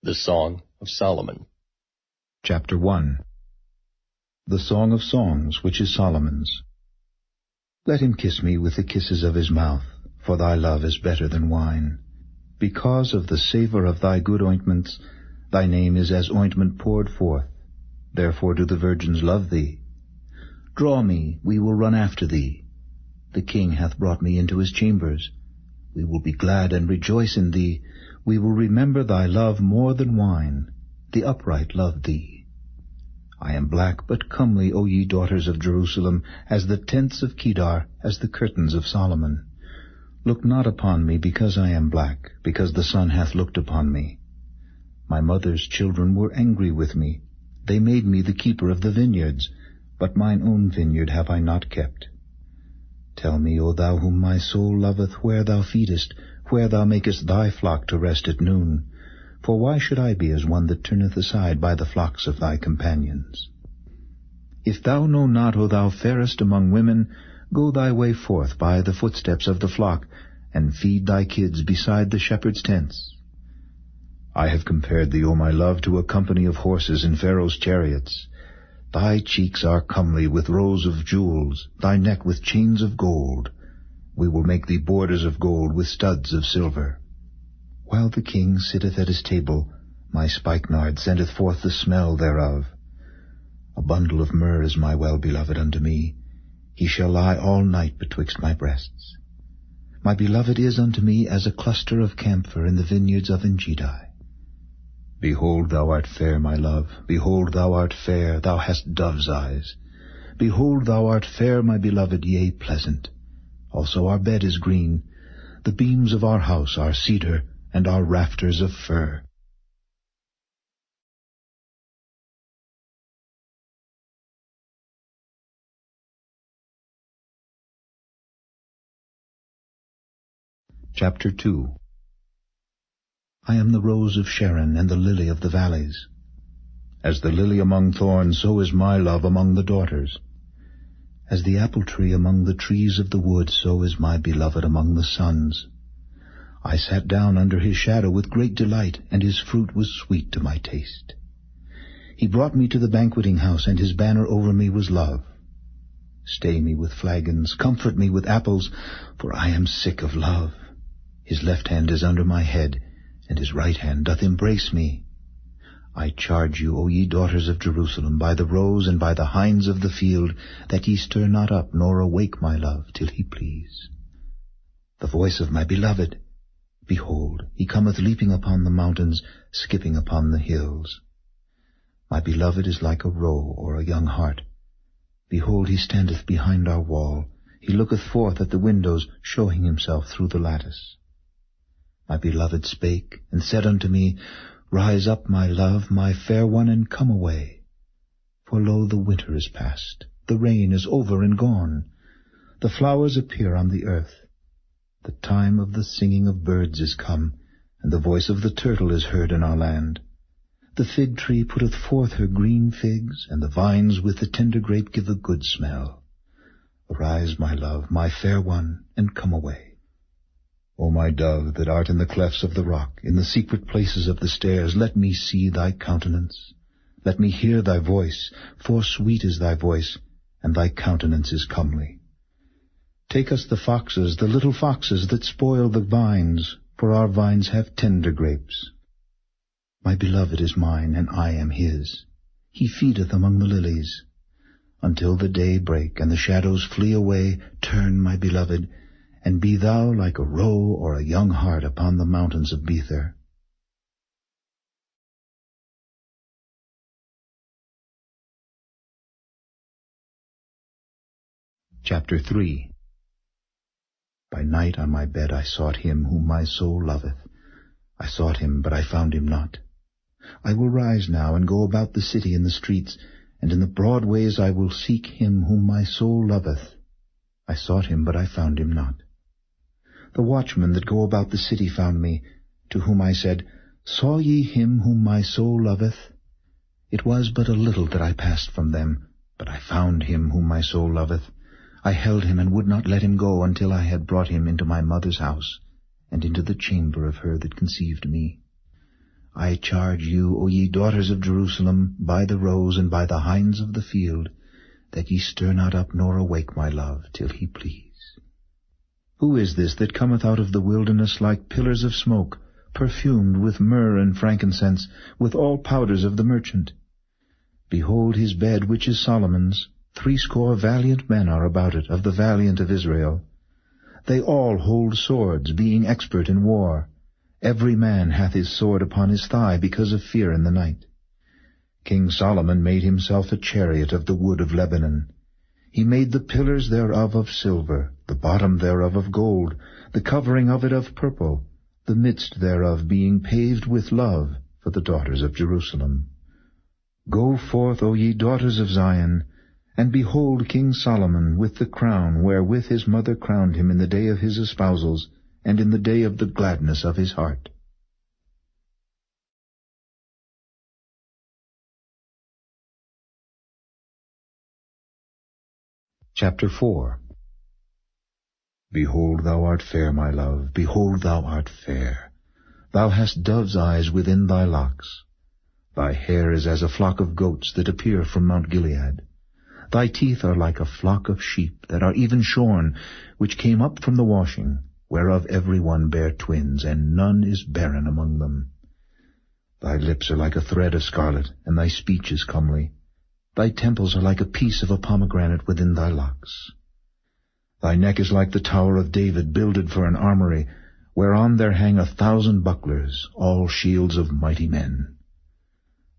The Song of Solomon. Chapter 1. The Song of Songs, which is Solomon's. Let him kiss me with the kisses of his mouth, for thy love is better than wine. Because of the savour of thy good ointments, thy name is as ointment poured forth. Therefore do the virgins love thee. Draw me, we will run after thee. The king hath brought me into his chambers. We will be glad and rejoice in thee. We will remember thy love more than wine. The upright love thee. I am black but comely, O ye daughters of Jerusalem, as the tents of Kedar, as the curtains of Solomon. Look not upon me because I am black, because the sun hath looked upon me. My mother's children were angry with me. They made me the keeper of the vineyards, but mine own vineyard have I not kept. Tell me, O thou whom my soul loveth, where thou feedest, where thou makest thy flock to rest at noon. For why should I be as one that turneth aside by the flocks of thy companions? If thou know not, O thou fairest among women, go thy way forth by the footsteps of the flock, and feed thy kids beside the shepherd's tents. I have compared thee, O my love, to a company of horses in Pharaoh's chariots. Thy cheeks are comely with rows of jewels, thy neck with chains of gold. We will make thee borders of gold with studs of silver. While the king sitteth at his table, my spikenard sendeth forth the smell thereof. A bundle of myrrh is my well-beloved unto me. He shall lie all night betwixt my breasts. My beloved is unto me as a cluster of camphor in the vineyards of Engedi. Behold, thou art fair, my love. Behold, thou art fair, thou hast dove's eyes. Behold, thou art fair, my beloved, yea, pleasant. Also our bed is green. The beams of our house are cedar, and our rafters of fir. Chapter 2. I am the rose of Sharon and the lily of the valleys. As the lily among thorns, so is my love among the daughters. As the apple tree among the trees of the wood, so is my beloved among the sons. I sat down under his shadow with great delight, and his fruit was sweet to my taste. He brought me to the banqueting house, and his banner over me was love. Stay me with flagons, comfort me with apples, for I am sick of love. His left hand is under my head, and his right hand doth embrace me. I charge you, O ye daughters of Jerusalem, by the roes and by the hinds of the field, that ye stir not up, nor awake my love, till he please. The voice of my beloved, behold, he cometh leaping upon the mountains, skipping upon the hills. My beloved is like a roe or a young hart. Behold, he standeth behind our wall. He looketh forth at the windows, showing himself through the lattice. My beloved spake, and said unto me, Rise up, my love, my fair one, and come away. For lo, the winter is past, the rain is over and gone. The flowers appear on the earth. The time of the singing of birds is come, and the voice of the turtle is heard in our land. The fig tree putteth forth her green figs, and the vines with the tender grape give a good smell. Arise, my love, my fair one, and come away. O my dove, that art in the clefts of the rock, in the secret places of the stairs, let me see thy countenance. Let me hear thy voice, for sweet is thy voice, and thy countenance is comely. Take us the foxes, the little foxes that spoil the vines, for our vines have tender grapes. My beloved is mine, and I am his. He feedeth among the lilies. Until the day break, and the shadows flee away, turn, my beloved, and be thou like a roe or a young hart upon the mountains of Bether. Chapter 3. By night on my bed I sought him whom my soul loveth. I sought him, but I found him not. I will rise now and go about the city in the streets, and in the broad ways I will seek him whom my soul loveth. I sought him, but I found him not. The watchmen that go about the city found me, to whom I said, Saw ye him whom my soul loveth? It was but a little that I passed from them, but I found him whom my soul loveth. I held him and would not let him go until I had brought him into my mother's house, and into the chamber of her that conceived me. I charge you, O ye daughters of Jerusalem, by the roes and by the hinds of the field, that ye stir not up nor awake my love, till he please. Who is this that cometh out of the wilderness like pillars of smoke, perfumed with myrrh and frankincense, with all powders of the merchant? Behold his bed, which is Solomon's. 80 valiant men are about it, of the valiant of Israel. They all hold swords, being expert in war. Every man hath his sword upon his thigh, because of fear in the night. King Solomon made himself a chariot of the wood of Lebanon. He made the pillars thereof of silver, the bottom thereof of gold, the covering of it of purple, the midst thereof being paved with love for the daughters of Jerusalem. Go forth, O ye daughters of Zion, and behold King Solomon with the crown wherewith his mother crowned him in the day of his espousals, and in the day of the gladness of his heart. Chapter 4. Behold, thou art fair, my love, behold, thou art fair. Thou hast dove's eyes within thy locks. Thy hair is as a flock of goats that appear from Mount Gilead. Thy teeth are like a flock of sheep that are even shorn, which came up from the washing, whereof every one bare twins, and none is barren among them. Thy lips are like a thread of scarlet, and thy speech is comely. Thy temples are like a piece of a pomegranate within thy locks. Thy neck is like the tower of David, builded for an armory, whereon there hang 1,000 bucklers, all shields of mighty men.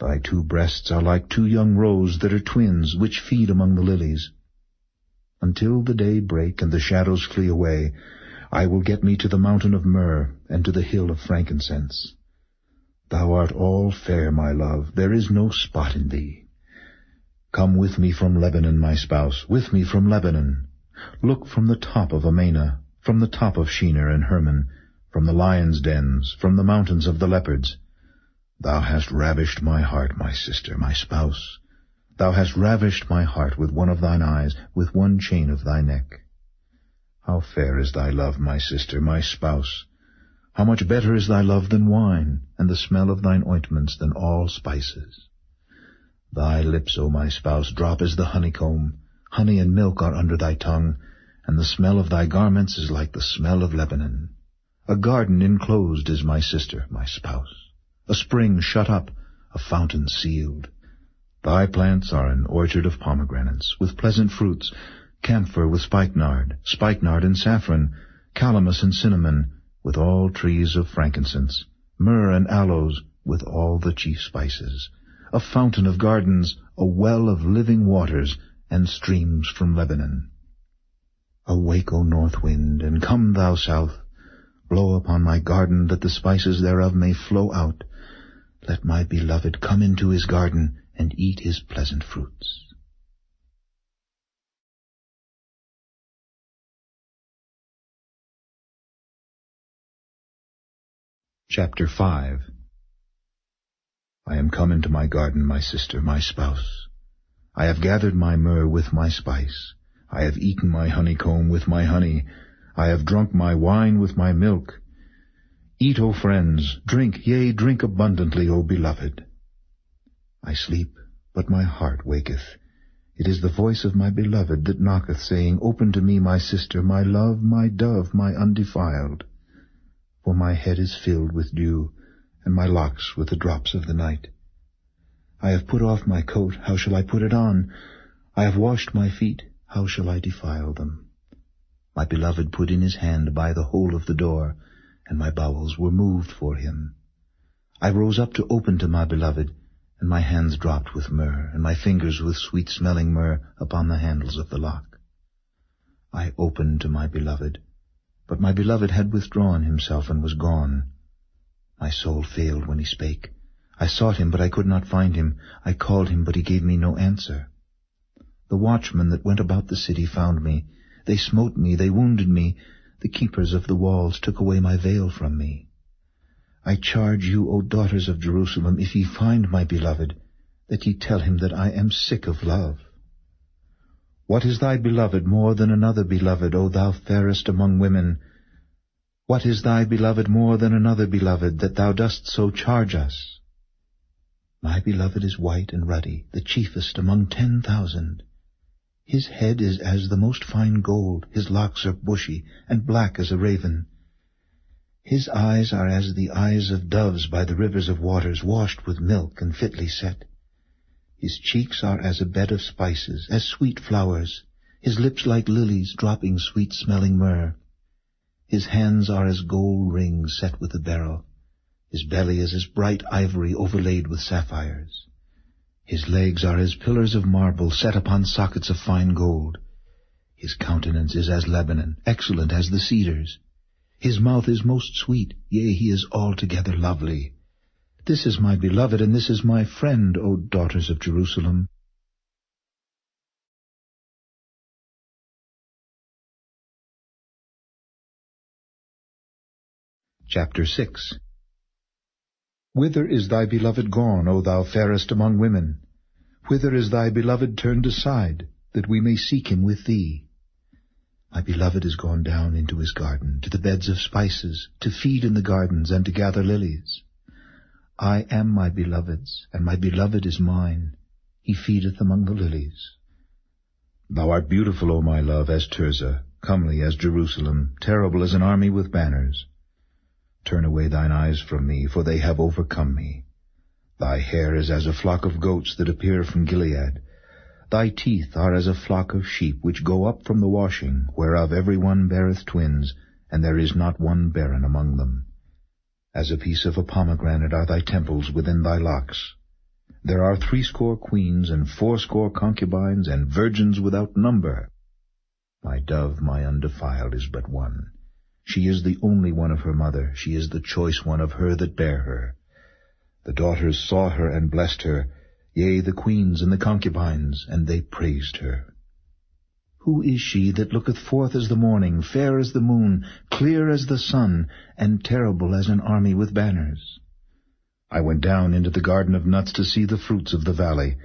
Thy 2 breasts are like 2 young roes that are twins, which feed among the lilies. Until the day break and the shadows flee away, I will get me to the mountain of myrrh, and to the hill of frankincense. Thou art all fair, my love, there is no spot in thee. Come with me from Lebanon, my spouse, with me from Lebanon. Look from the top of Amana, from the top of Shinar and Hermon, from the lions' dens, from the mountains of the leopards. Thou hast ravished my heart, my sister, my spouse. Thou hast ravished my heart with one of thine eyes, with one chain of thy neck. How fair is thy love, my sister, my spouse! How much better is thy love than wine, and the smell of thine ointments than all spices! Thy lips, O my spouse, drop as the honeycomb. Honey and milk are under thy tongue, and the smell of thy garments is like the smell of Lebanon. A garden enclosed is my sister, my spouse. A spring shut up, a fountain sealed. Thy plants are an orchard of pomegranates, with pleasant fruits, camphor with spikenard and saffron, calamus and cinnamon, with all trees of frankincense, myrrh and aloes, with all the chief spices, a fountain of gardens, a well of living waters, and streams from Lebanon. Awake, O north wind, and come, thou south. Blow upon my garden, that the spices thereof may flow out. Let my beloved come into his garden, and eat his pleasant fruits. Chapter 5. I am come into my garden, my sister, my spouse. I have gathered my myrrh with my spice. I have eaten my honeycomb with my honey. I have drunk my wine with my milk. Eat, O friends, drink, yea, drink abundantly, O beloved. I sleep, but my heart waketh. It is the voice of my beloved that knocketh, saying, Open to me, my sister, my love, my dove, my undefiled. For my head is filled with dew, and my locks with the drops of the night. I have put off my coat, how shall I put it on? I have washed my feet, how shall I defile them? My beloved put in his hand by the hole of the door, and my bowels were moved for him. I rose up to open to my beloved, and my hands dropped with myrrh, and my fingers with sweet-smelling myrrh upon the handles of the lock. I opened to my beloved, but my beloved had withdrawn himself and was gone. My soul failed when he spake. I sought him, but I could not find him. I called him, but he gave me no answer. The watchmen that went about the city found me. They smote me, they wounded me. The keepers of the walls took away my veil from me. I charge you, O daughters of Jerusalem, if ye find my beloved, that ye tell him that I am sick of love. What is thy beloved more than another beloved, O thou fairest among women? What is thy beloved more than another beloved, that thou dost so charge us? My beloved is white and ruddy, the chiefest among 10,000. His head is as the most fine gold, his locks are bushy, and black as a raven. His eyes are as the eyes of doves by the rivers of waters, washed with milk and fitly set. His cheeks are as a bed of spices, as sweet flowers, his lips like lilies, dropping sweet-smelling myrrh. His hands are as gold rings set with a beryl. His belly is as bright ivory overlaid with sapphires. His legs are as pillars of marble set upon sockets of fine gold. His countenance is as Lebanon, excellent as the cedars. His mouth is most sweet, yea, he is altogether lovely. This is my beloved, and this is my friend, O daughters of Jerusalem. Chapter 6. Whither is thy beloved gone, O thou fairest among women? Whither is thy beloved turned aside, that we may seek him with thee? My beloved is gone down into his garden, to the beds of spices, to feed in the gardens, and to gather lilies. I am my beloved's, and my beloved is mine. He feedeth among the lilies. Thou art beautiful, O my love, as Tirzah, comely as Jerusalem, terrible as an army with banners. Turn away thine eyes from me, for they have overcome me. Thy hair is as a flock of goats that appear from Gilead. Thy teeth are as a flock of sheep which go up from the washing, whereof every one beareth twins, and there is not one barren among them. As a piece of a pomegranate are thy temples within thy locks. There are 80 queens, and 80 concubines, and virgins without number. My dove, my undefiled, is but one. She is the only one of her mother, she is the choice one of her that bare her. The daughters saw her and blessed her, yea, the queens and the concubines, and they praised her. Who is she that looketh forth as the morning, fair as the moon, clear as the sun, and terrible as an army with banners? I went down into the garden of nuts to see the fruits of the valley,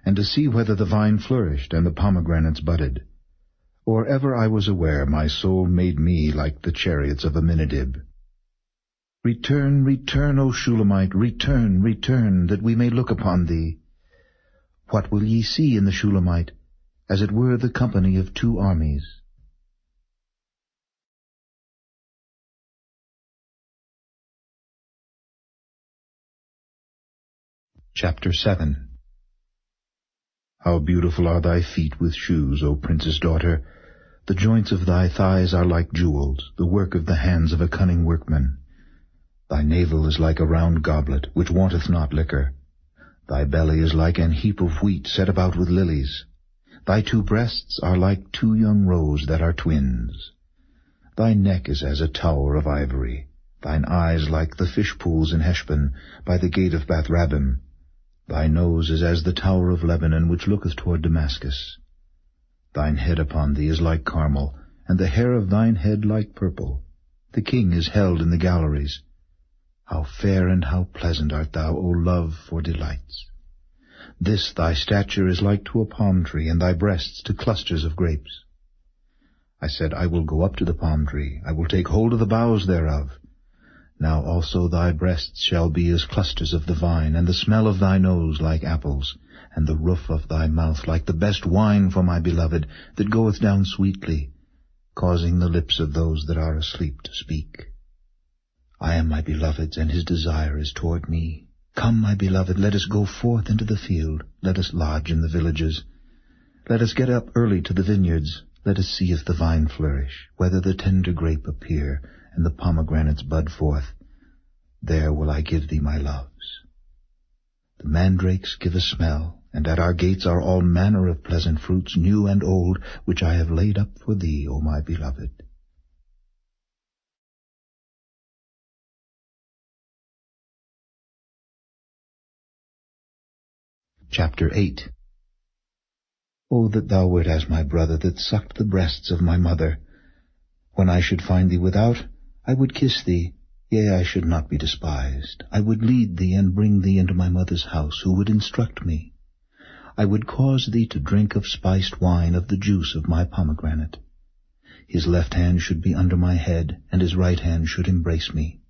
and to see whether the vine flourished and the pomegranates budded. Or ever I was aware, my soul made me like the chariots of Aminadab. Return, return, O Shulamite, return, return, that we may look upon thee. What will ye see in the Shulamite? As it were the company of 2 armies. Chapter 7. How beautiful are thy feet with shoes, O princess daughter! The joints of thy thighs are like jewels, the work of the hands of a cunning workman. Thy navel is like a round goblet, which wanteth not liquor. Thy belly is like an heap of wheat set about with lilies. Thy 2 breasts are like 2 young roes that are twins. Thy neck is as a tower of ivory. Thine eyes like the fish pools in Heshbon, by the gate of Bath-rabbim. Thy nose is as the tower of Lebanon, which looketh toward Damascus. Thine head upon thee is like Carmel, and the hair of thine head like purple. The king is held in the galleries. How fair and how pleasant art thou, O love, for delights! This thy stature is like to a palm tree, and thy breasts to clusters of grapes. I said, I will go up to the palm tree, I will take hold of the boughs thereof. Now also thy breasts shall be as clusters of the vine, and the smell of thy nose like apples, and the roof of thy mouth like the best wine for my beloved, that goeth down sweetly, causing the lips of those that are asleep to speak. I am my beloved's, and his desire is toward me. Come, my beloved, let us go forth into the field, let us lodge in the villages. Let us get up early to the vineyards, let us see if the vine flourish, whether the tender grape appear, and the pomegranates bud forth. There will I give thee my loves. The mandrakes give a smell, and at our gates are all manner of pleasant fruits, new and old, which I have laid up for thee, O my beloved. Chapter 8. O that thou wert as my brother, that sucked the breasts of my mother! When I should find thee without, I would kiss thee, yea, I should not be despised. I would lead thee and bring thee into my mother's house, who would instruct me. I would cause thee to drink of spiced wine, of the juice of my pomegranate. His left hand should be under my head, and his right hand should embrace me.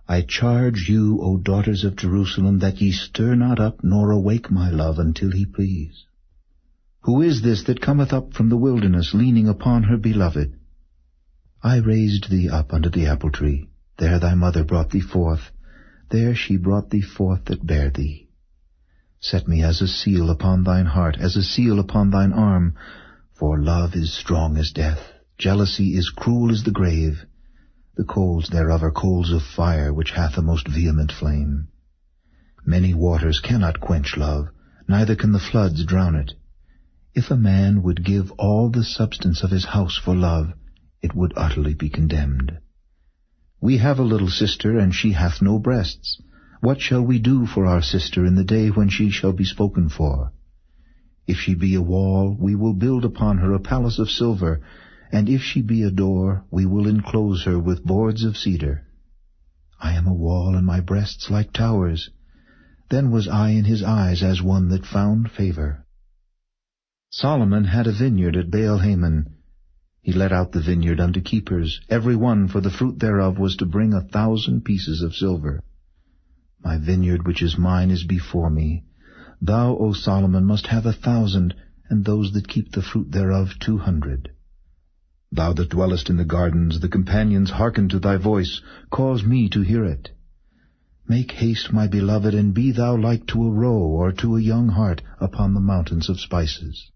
I charge you, O daughters of Jerusalem, that ye stir not up, nor awake my love, until he please. Who is this that cometh up from the wilderness, leaning upon her beloved? I raised thee up under the apple tree. There thy mother brought thee forth. There she brought thee forth that bare thee. Set me as a seal upon thine heart, as a seal upon thine arm. For love is strong as death, jealousy is cruel as the grave. The coals thereof are coals of fire, which hath a most vehement flame. Many waters cannot quench love, neither can the floods drown it. If a man would give all the substance of his house for love, it would utterly be condemned. We have a little sister, and she hath no breasts. What shall we do for our sister in the day when she shall be spoken for? If she be a wall, we will build upon her a palace of silver, and if she be a door, we will enclose her with boards of cedar. I am a wall, and my breasts like towers. Then was I in his eyes as one that found favor. Solomon had a vineyard at Baal-Hamon. He let out the vineyard unto keepers. Every one for the fruit thereof was to bring 1,000 pieces of silver. My vineyard which is mine is before me. Thou, O Solomon, must have 1,000, and those that keep the fruit thereof 200. Thou that dwellest in the gardens, the companions hearken to thy voice. Cause me to hear it. Make haste, my beloved, and be thou like to a roe or to a young hart upon the mountains of spices.